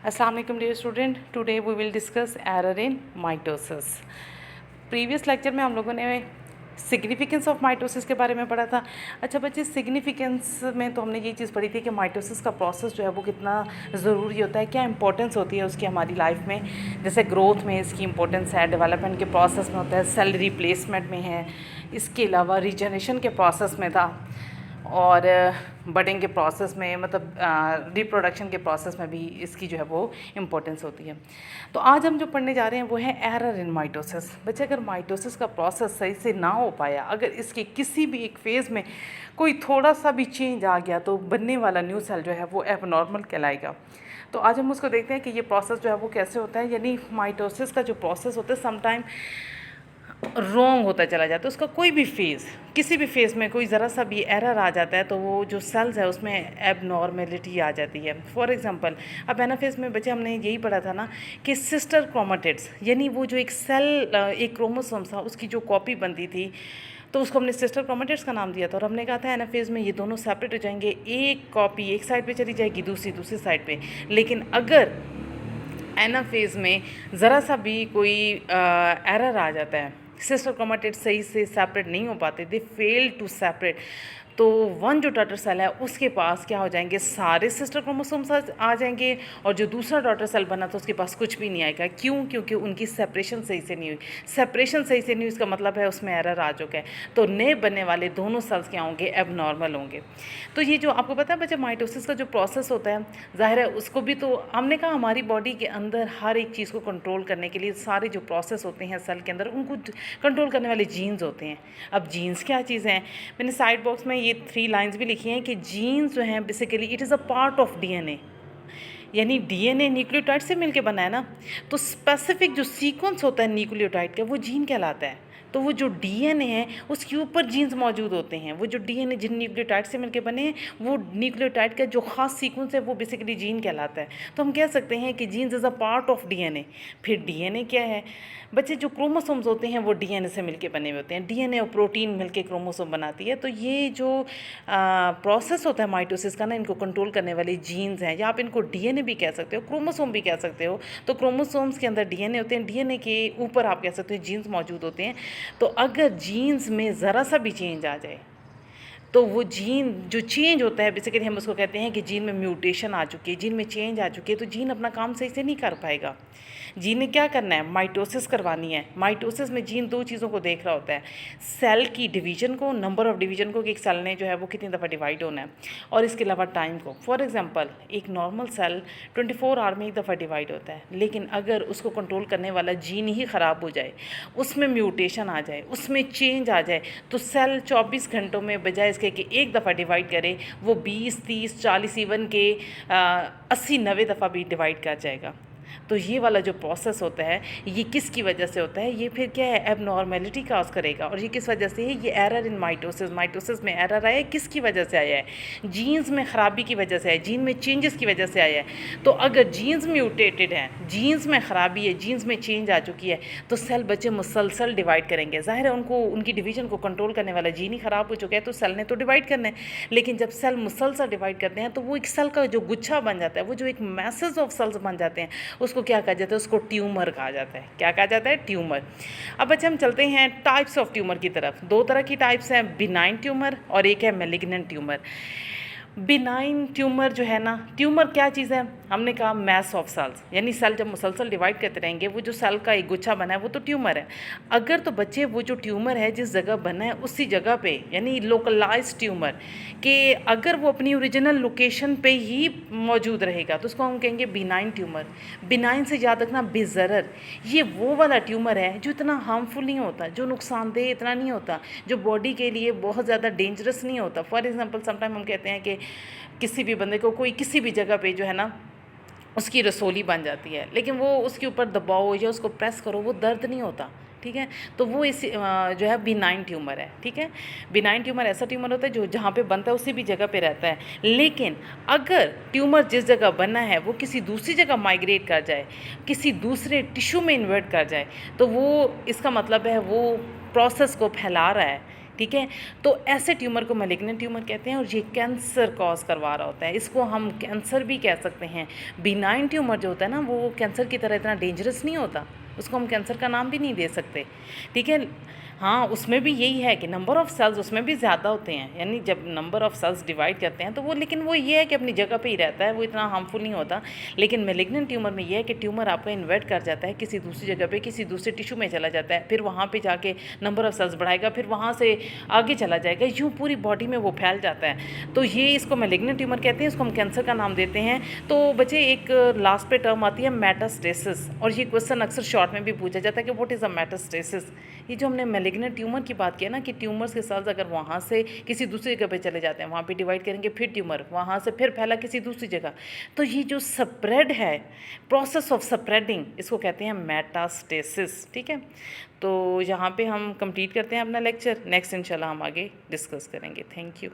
Assalamu alaikum dear student. Today we will discuss error in mitosis. Previous lecture में हम लोगों ने significance of mitosis के बारे में पढ़ा था। अच्छा बच्चे, सिग्निफिकेंस में तो हमने ये चीज़ पढ़ी थी कि माइटोसिस का प्रोसेस जो है वो कितना ज़रूरी होता है, क्या इंपॉर्टेंस होती है उसकी हमारी लाइफ में। जैसे ग्रोथ में इसकी इंपॉर्टेंस है, डेवलपमेंट के प्रोसेस में होता है, सेल रिप्लेसमेंट में है, इसके अलावा रीजनरेशन के प्रोसेस में था, और बडिंग के प्रोसेस में, मतलब रिप्रोडक्शन के प्रोसेस में भी इसकी जो है वो इम्पोर्टेंस होती है। तो आज हम जो पढ़ने जा रहे हैं वो है एरर इन माइटोसिस। बच्चे, अगर माइटोसिस का प्रोसेस सही से ना हो पाया, अगर इसके किसी भी एक फेज़ में कोई थोड़ा सा भी चेंज आ गया तो बनने वाला न्यू सेल जो है वो एबनॉर्मल कहलाएगा। तो आज हम उसको देखते हैं कि ये प्रोसेस जो है वो कैसे होता है। यानी माइटोसिस का जो प्रोसेस होता है समटाइम रॉन्ग होता चला जाता है। उसका कोई भी फेज़, किसी भी फेज़ में कोई ज़रा सा भी एरर आ जाता है तो वो जो सेल्स है उसमें एबनॉर्मेलिटी आ जाती है। फॉर एग्जांपल, अब एनाफेज में बच्चे हमने यही पढ़ा था ना कि सिस्टर क्रोमेटिड्स, यानी वो जो एक सेल, एक क्रोमोसोम था उसकी जो कॉपी बनती थी तो उसको हमने सिस्टर क्रोमेटिड्स का नाम दिया था। और हमने कहा था एनाफेज में ये दोनों सेपरेट हो जाएंगे, एक कॉपी एक साइड पे चली जाएगी, दूसरी साइड पे। लेकिन अगर एनाफेज में ज़रा सा भी कोई एरर आ जाता है, सिस्टर क्रोमेटिड सही से सेपरेट नहीं हो पाते, दे फेल टू सेपरेट, तो वन जो डॉटर सेल है उसके पास क्या हो जाएंगे, सारे सिस्टर क्रोमोसोम्स आ जाएंगे, और जो दूसरा डॉटर सेल बना तो उसके पास कुछ भी नहीं आएगा। क्यों? क्योंकि उनकी सेपरेशन सही से नहीं हुई। सेपरेशन सही से नहीं हुई, इसका मतलब है उसमें एरर आ चुका है। तो नए बनने वाले दोनों सेल्स क्या होंगे, एबनॉर्मल होंगे। तो ये जो आपको पता है बच्चे, माइटोसिस का जो प्रोसेस होता है, जाहिर है उसको भी तो हमने कहा हमारी बॉडी के अंदर हर एक चीज़ को कंट्रोल करने के लिए सारे जो प्रोसेस होते हैं सेल के अंदर, उनको कंट्रोल करने वाले जीन्स होते हैं। अब जीन्स क्या चीज़ हैं, मैंने साइड बॉक्स में ये 3 लाइंस भी लिखी हैं कि जीन्स जो हैं basically it is a part of DNA. यानी डीएनए न्यूक्लियोटाइड से मिलके बना है ना, तो स्पेसिफिक जो सीक्वेंस होता है न्यूक्लियोटाइड का वो जीन कहलाता है। तो वो जो डीएनए है उसके ऊपर जीन्स मौजूद होते हैं। वो जो डीएनए जिन न्यूक्लियोटाइड से मिलके बने हैं, वो न्यूक्लियोटाइड का जो खास सीक्वेंस है वो बेसिकली जीन कहलाता है। तो हम कह सकते हैं कि genes is a part of DNA. फिर डीएनए क्या है बच्चे, जो क्रोमोसोम्स होते हैं वो डीएनए से मिलके बने हुए होते हैं। डीएनए और प्रोटीन मिलके क्रोमोसोम बनाती है। तो ये जो प्रोसेस होता है माइटोसिस का ना, इनको कंट्रोल करने वाले जीन्स हैं, या आप इनको डीएनए भी कह सकते हो, क्रोमोसोम भी कह सकते हो। तो क्रोमोसोम्स के अंदर डीएनए होते हैं, डीएनए के ऊपर आप कह सकते हो जीन्स मौजूद होते हैं। तो अगर जीन्स में ज़रा सा भी चेंज आ जाए तो वो जीन जो चेंज होता है बेसिकली हम उसको कहते हैं कि जीन में म्यूटेशन आ चुकी है, जीन में चेंज आ चुकी है, तो जीन अपना काम सही से नहीं कर पाएगा। जीन ने क्या करना है, माइटोसिस करवानी है। माइटोसिस में जीन 2 चीज़ों को देख रहा होता है, सेल की डिवीजन को, नंबर ऑफ डिवीजन को कि एक सेल ने जो है वो कितनी दफ़ा डिवाइड होना है, और इसके अलावा टाइम को। फॉर एग्जांपल, एक नॉर्मल सेल 24 आवर में एक दफ़ा डिवाइड होता है, लेकिन अगर उसको कंट्रोल करने वाला जीन ही ख़राब हो जाए, उसमें म्यूटेशन आ जाए, उसमें चेंज आ जाए, तो सेल 24 घंटों में बजाय इसके कि एक दफ़ा डिवाइड करे, वो 20, 30, 40, इवन के 80, 90 दफ़ा भी डिवाइड कर जाएगा। तो ये वाला जो प्रोसेस होता है ये किसकी वजह से होता है, ये फिर क्या है, एबनॉर्मेलिटी काज करेगा। और ये किस वजह से है, ये एरर इन माइटोसिस। माइटोसिस में एरर आया है, किसकी वजह से आया है, जीन्स में ख़राबी की वजह से आया है, जीन में चेंजेस की वजह से आया है। तो अगर जीन्स म्यूटेटेड हैं, जीन्स में ख़राबी है, जीन्स में चेंज आ चुकी है, तो सेल बच्चे मुसलसल डिवाइड करेंगे। ज़ाहिर है उनको उनकी डिवीजन को कंट्रोल करने वाला जीन ही ख़राब हो चुका है, तो सेल ने तो डिवाइड करना है। लेकिन जब सेल मुसलसल डिवाइड करते हैं तो वो एक सेल का जो गुच्छा बन जाता है, वो जो एक मैसेज ऑफ सेल्स बन जाते हैं, उसको क्या कहा जाता है, उसको ट्यूमर कहा जाता है। क्या कहा जाता है, ट्यूमर। अब बच्चे हम चलते हैं टाइप्स ऑफ ट्यूमर की तरफ। 2 तरह की टाइप्स हैं, बिनाइन ट्यूमर और एक है मैलिग्नेंट ट्यूमर। बिनाइन ट्यूमर जो है ना, ट्यूमर क्या चीज़ है, हमने कहा मैस ऑफ सेल्स, यानी सेल जब मुसलसल डिवाइड करते रहेंगे वो जो सेल का एक गुच्छा बना है वो तो ट्यूमर है। अगर तो बच्चे वो जो ट्यूमर है जिस जगह बना है उसी जगह पे, यानी लोकलाइज ट्यूमर, कि अगर वो अपनी ओरिजिनल लोकेशन पे ही मौजूद रहेगा तो उसको हम कहेंगे बिनाइन ट्यूमर। बिनाइन से याद रखना बेज़रर, ये वो वाला ट्यूमर है जो इतना हार्मफुल नहीं होता, जो नुकसानदेह इतना नहीं होता, जो बॉडी के लिए बहुत ज़्यादा डेंजरस नहीं होता। फॉर एग्जांपल समटाइम हम कहते हैं कि किसी भी बंदे को कोई किसी भी जगह पे जो है ना उसकी रसोली बन जाती है, लेकिन वो उसके ऊपर दबाओ या उसको प्रेस करो वो दर्द नहीं होता, ठीक है। तो वो इस जो है बिनाइन ट्यूमर है, ठीक है। बिनाइन ट्यूमर ऐसा ट्यूमर होता है जो जहाँ पे बनता है उसी भी जगह पे रहता है। लेकिन अगर ट्यूमर जिस जगह बना है वो किसी दूसरी जगह माइग्रेट कर जाए, किसी दूसरे टिश्यू में इन्वर्ट कर जाए, तो वो इसका मतलब है वो प्रोसेस को फैला रहा है, ठीक है। तो ऐसे ट्यूमर को मैलिग्नेंट ट्यूमर कहते हैं और ये कैंसर कॉज करवा रहा होता है। इसको हम कैंसर भी कह सकते हैं। बिनाइन ट्यूमर जो होता है ना, वो कैंसर की तरह इतना डेंजरस नहीं होता, उसको हम कैंसर का नाम भी नहीं दे सकते, ठीक है। हाँ, उसमें भी यही है कि नंबर ऑफ़ सेल्स उसमें भी ज़्यादा होते हैं, यानी जब नंबर ऑफ़ सेल्स डिवाइड करते हैं तो वो, लेकिन वो ये है कि अपनी जगह पे ही रहता है, वो इतना हार्मफुल नहीं होता। लेकिन मैलिग्नेंट ट्यूमर में ये है कि ट्यूमर आपका इन्वर्ट कर जाता है, किसी दूसरी जगह पे, किसी दूसरे टिश्यू में चला जाता है, फिर वहाँ पे जाके नंबर ऑफ़ सेल्स बढ़ाएगा, फिर वहाँ से आगे चला जाएगा, यूँ पूरी बॉडी में वो फैल जाता है। तो ये इसको मैलिग्नेंट ट्यूमर कहते हैं, इसको हम कैंसर का नाम देते हैं। तो बच्चे एक लास्ट पे टर्म आती है मेटास्टेसिस, और ये क्वेश्चन अक्सर शॉर्ट में भी पूछा जाता है कि व्हाट इज़ अ मेटास्टेसिस। ये जो हमने मैलिग्नेंट ट्यूमर की बात किया ना, कि ट्यूमर्स के सेल्स अगर वहाँ से किसी दूसरी जगह पे चले जाते हैं, वहाँ पे डिवाइड करेंगे, फिर ट्यूमर वहाँ से फिर फैला किसी दूसरी जगह, तो ये जो स्प्रेड है, प्रोसेस ऑफ स्प्रेडिंग, इसको कहते हैं मेटास्टेसिस, ठीक है। तो यहाँ पे हम कंप्लीट करते हैं अपना लेक्चर, नेक्स्ट इंशाल्लाह हम आगे डिस्कस करेंगे। Thank you.